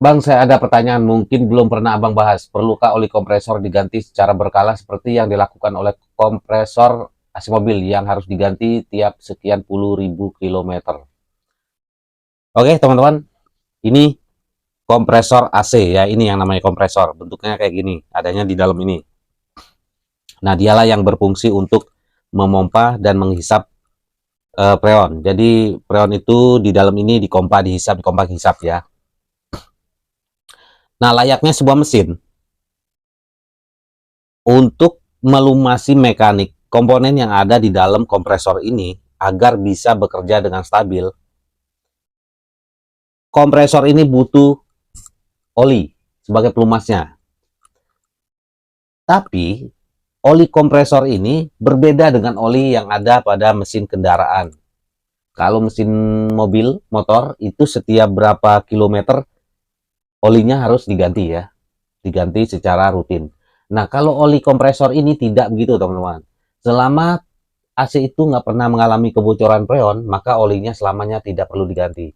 Bang, saya ada pertanyaan mungkin belum pernah Abang bahas. Perlukah oli kompresor diganti secara berkala seperti yang dilakukan oleh kompresor AC mobil yang harus diganti tiap sekian puluh ribu kilometer? Oke, teman-teman, ini kompresor AC ya. Ini yang namanya kompresor. Bentuknya kayak gini, adanya di dalam ini. Nah, dialah yang berfungsi untuk memompa dan menghisap freon. Jadi freon itu di dalam ini dihisap, dikompa, dihisap ya. Nah, layaknya sebuah mesin, untuk melumasi mekanik komponen yang ada di dalam kompresor ini agar bisa bekerja dengan stabil, kompresor ini butuh oli sebagai pelumasnya. Tapi oli kompresor ini berbeda dengan oli yang ada pada mesin kendaraan. Kalau mesin mobil, motor, itu setiap berapa kilometer olinya harus diganti ya. Diganti secara rutin. Nah, kalau oli kompresor ini tidak begitu, teman-teman. Selama AC itu nggak pernah mengalami kebocoran freon, maka olinya selamanya tidak perlu diganti.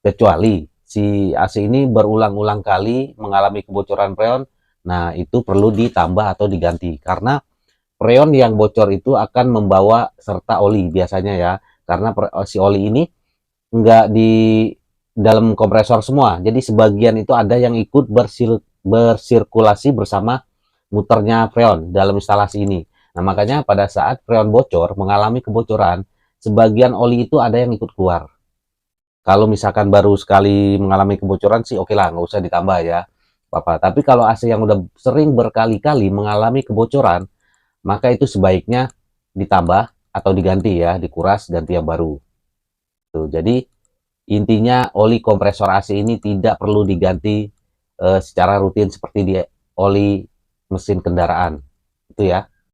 Kecuali si AC ini berulang-ulang kali mengalami kebocoran freon, nah itu perlu ditambah atau diganti. Karena freon yang bocor itu akan membawa serta oli biasanya ya. Karena si oli ini nggak di dalam kompresor semua. Jadi sebagian itu ada yang ikut bersirkulasi bersama muternya freon dalam instalasi ini. Nah, makanya pada saat freon bocor, mengalami kebocoran, sebagian oli itu ada yang ikut keluar. Kalau misalkan baru sekali mengalami kebocoran sih oke lah, nggak usah ditambah ya. Apa. Tapi kalau AC yang udah sering berkali-kali mengalami kebocoran, maka itu sebaiknya ditambah atau diganti ya, dikuras, ganti yang baru. Tuh, jadi intinya oli kompresor AC ini tidak perlu diganti secara rutin seperti di oli mesin kendaraan. Itu ya.